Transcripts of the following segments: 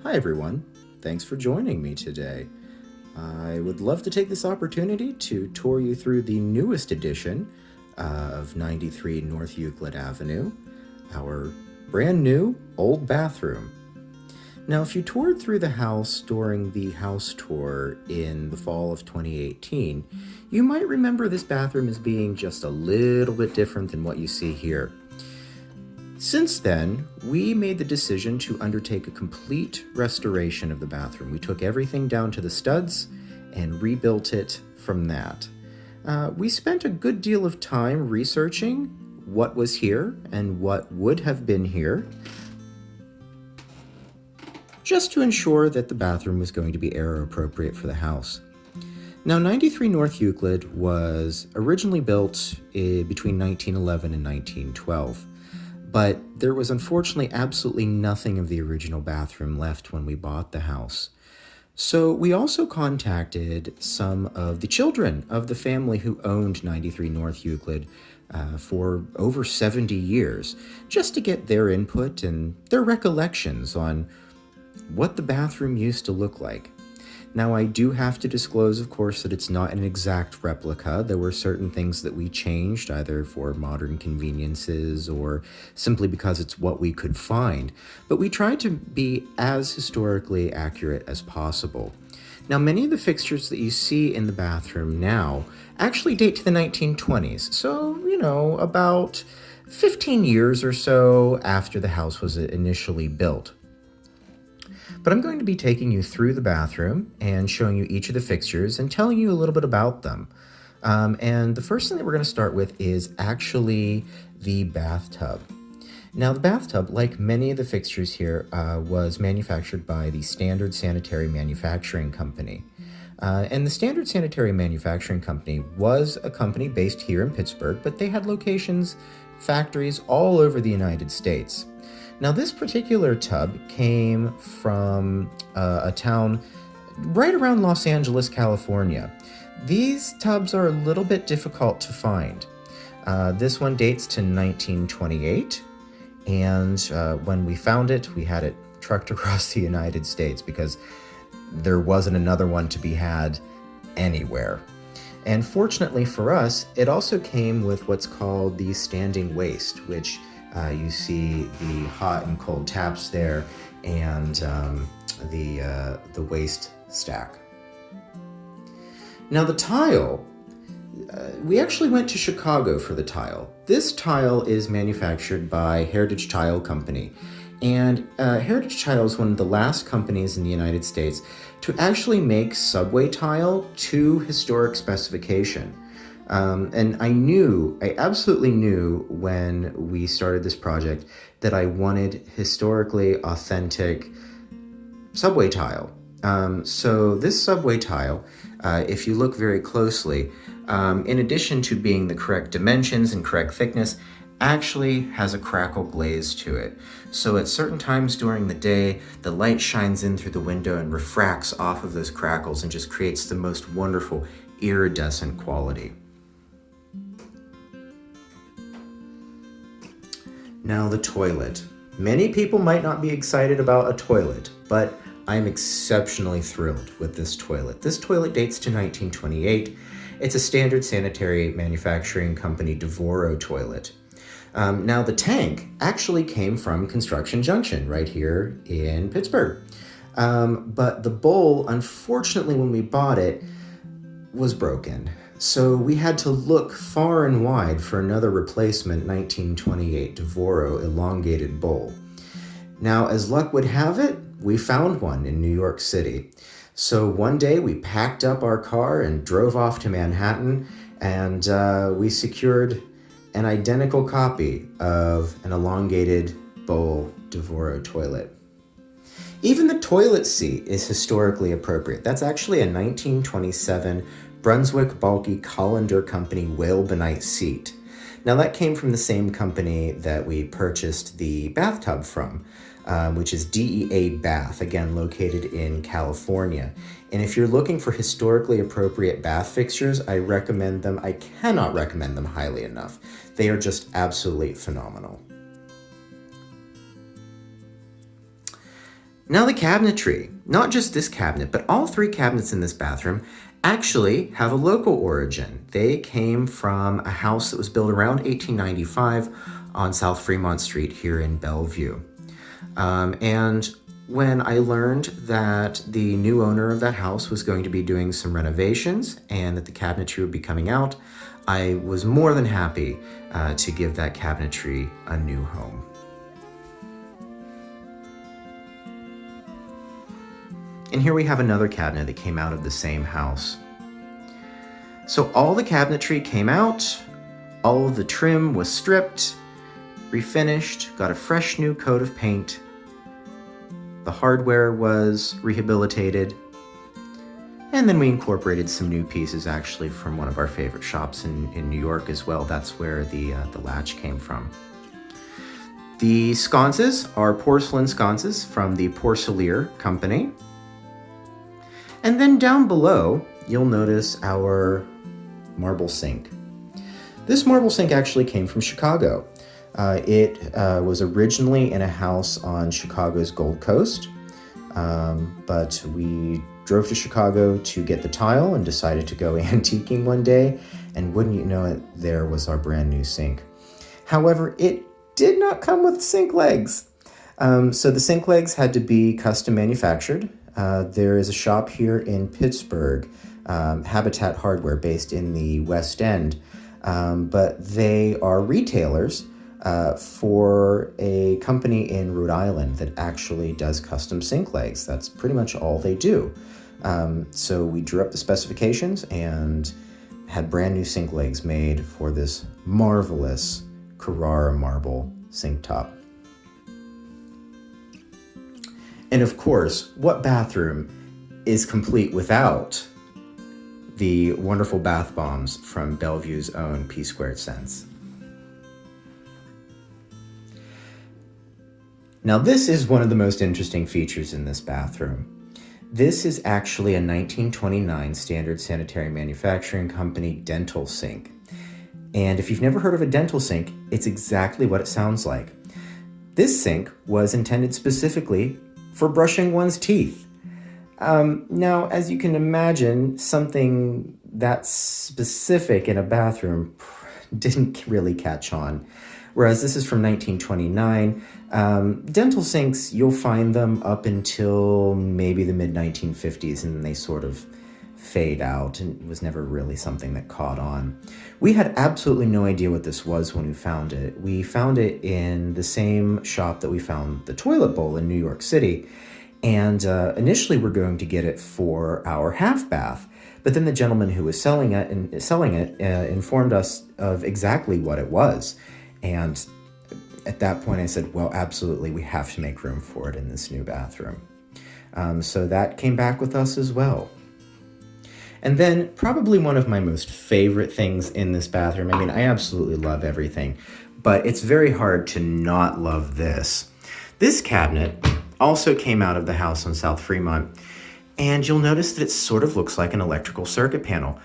Hi everyone, thanks for joining me today. I would love to take this opportunity to tour you through the newest edition of 93 North Euclid Avenue, our brand new old bathroom. Now, if you toured through the house during the house tour in the fall of 2018, you might remember this bathroom as being just a little bit different than what you see here. Since then, we made the decision to undertake a complete restoration of the bathroom. We took everything down to the studs and rebuilt it from that. We spent a good deal of time researching what was here and what would have been here, just to ensure that the bathroom was going to be era appropriate for the house. Now, 93 North Euclid was originally built between 1911 and 1912. But there was unfortunately absolutely nothing of the original bathroom left when we bought the house. So we also contacted some of the children of the family who owned 93 North Euclid for over 70 years, just to get their input and their recollections on what the bathroom used to look like. Now, I do have to disclose, of course, that it's not an exact replica. There were certain things that we changed, either for modern conveniences or simply because it's what we could find. But we tried to be as historically accurate as possible. Now, many of the fixtures that you see in the bathroom now actually date to the 1920s. So, about 15 years or so after the house was initially built. But I'm going to be taking you through the bathroom and showing you each of the fixtures and telling you a little bit about them. And the first thing that we're going to start with is actually the bathtub. Now, the bathtub, like many of the fixtures here, was manufactured by the Standard Sanitary Manufacturing Company. And the Standard Sanitary Manufacturing Company was a company based here in Pittsburgh, but they had locations, factories all over the United States. Now, this particular tub came from a town right around Los Angeles, California. These tubs are a little bit difficult to find. This one dates to 1928, and when we found it, we had it trucked across the United States because there wasn't another one to be had anywhere. And fortunately for us, it also came with what's called the standing waist, which you see the hot and cold taps there and the waist stack. Now the tile, we actually went to Chicago for the tile. This tile is manufactured by Heritage Tile Company. And Heritage Tile is one of the last companies in the United States to actually make subway tile to historic specification. And I absolutely knew when we started this project that I wanted historically authentic subway tile. So this subway tile, if you look very closely, in addition to being the correct dimensions and correct thickness, actually has a crackle glaze to it. So at certain times during the day, the light shines in through the window and refracts off of those crackles and just creates the most wonderful iridescent quality. Now the toilet. Many people might not be excited about a toilet, but I'm exceptionally thrilled with this toilet. This toilet dates to 1928. It's a Standard Sanitary Manufacturing Company Devoro toilet. Now the tank actually came from Construction Junction right here in Pittsburgh. But the bowl, unfortunately, when we bought it, was broken. So we had to look far and wide for another replacement 1928 Devoro elongated bowl. Now, as luck would have it, we found one in New York City. So one day we packed up our car and drove off to Manhattan, and we secured an identical copy of an elongated bowl Devoro toilet. Even the toilet seat is historically appropriate. That's actually a 1927 Brunswick Balke Colander Company whale-bonite seat. Now that came from the same company that we purchased the bathtub from, which is DEA Bath, again located in California. And if you're looking for historically appropriate bath fixtures, I recommend them. I cannot recommend them highly enough. They are just absolutely phenomenal. Now the cabinetry, not just this cabinet, but all three cabinets in this bathroom actually have a local origin. They came from a house that was built around 1895 on South Fremont Street here in Bellevue. And when I learned that the new owner of that house was going to be doing some renovations and that the cabinetry would be coming out, I was more than happy to give that cabinetry a new home. And here we have another cabinet that came out of the same house. So all the cabinetry came out, all of the trim was stripped, refinished, got a fresh new coat of paint. The hardware was rehabilitated, and then we incorporated some new pieces actually from one of our favorite shops in New York as well. That's where the latch came from. The sconces are porcelain sconces from the Porcelain Company. And then down below, you'll notice our marble sink. This marble sink actually came from Chicago. It was originally in a house on Chicago's Gold Coast, but we drove to Chicago to get the tile and decided to go antiquing one day, and wouldn't you know it, there was our brand new sink. However, it did not come with sink legs. So the sink legs had to be custom manufactured. There is a shop here in Pittsburgh, Habitat Hardware, based in the West End, but they are retailers for a company in Rhode Island that actually does custom sink legs. That's pretty much all they do. So we drew up the specifications and had brand new sink legs made for this marvelous Carrara marble sink top. And of course, what bathroom is complete without the wonderful bath bombs from Bellevue's own P² Sense? Now this is one of the most interesting features in this bathroom. This is actually a 1929 Standard Sanitary Manufacturing Company dental sink. And if you've never heard of a dental sink, it's exactly what it sounds like. This sink was intended specifically for brushing one's teeth. Now, as you can imagine, something that specific in a bathroom didn't really catch on. Whereas this is from 1929. Dental sinks, you'll find them up until maybe the mid-1950s, and they sort of fade out, and it was never really something that caught on. We had absolutely no idea what this was when we found it. We found it in the same shop that we found the toilet bowl in New York City, and initially we're going to get it for our half bath, but then the gentleman who was selling it informed us of exactly what it was. And at that point I said, well, absolutely, we have to make room for it in this new bathroom. So that came back with us as well. And then probably one of my most favorite things in this bathroom, I mean, I absolutely love everything, but it's very hard to not love this. This cabinet also came out of the house on South Fremont, and you'll notice that it sort of looks like an electrical circuit panel,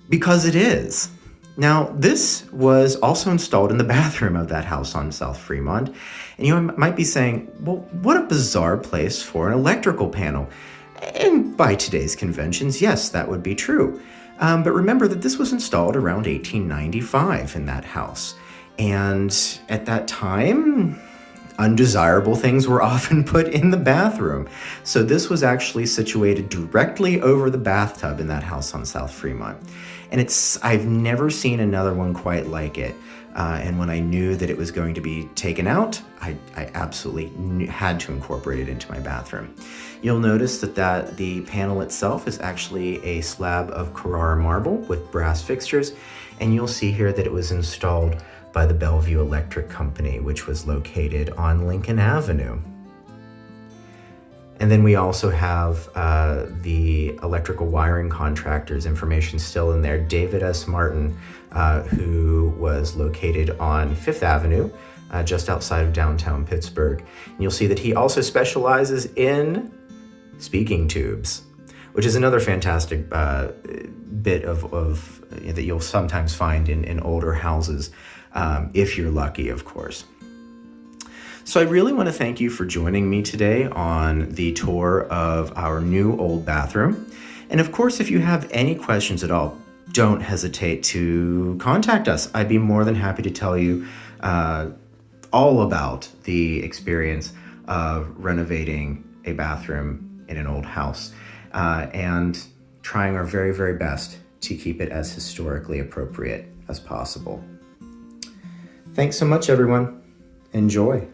because it is. Now, this was also installed in the bathroom of that house on South Fremont, and you might be saying, well, what a bizarre place for an electrical panel. And by today's conventions, yes, that would be true. But remember that this was installed around 1895 in that house. And at that time, undesirable things were often put in the bathroom. So this was actually situated directly over the bathtub in that house on South Fremont. And I've never seen another one quite like it. And when I knew that it was going to be taken out, I absolutely had to incorporate it into my bathroom. You'll notice that the panel itself is actually a slab of Carrara marble with brass fixtures, and you'll see here that it was installed by the Bellevue Electric Company, which was located on Lincoln Avenue. And then we also have the electrical wiring contractor's information still in there, David S. Martin, who was located on Fifth Avenue, just outside of downtown Pittsburgh. And you'll see that he also specializes in speaking tubes, which is another fantastic bit of that you'll sometimes find in older houses, if you're lucky, of course. So I really want to thank you for joining me today on the tour of our new old bathroom. And of course, if you have any questions at all, don't hesitate to contact us. I'd be more than happy to tell you all about the experience of renovating a bathroom in an old house and trying our very, very best to keep it as historically appropriate as possible. Thanks so much, everyone. Enjoy.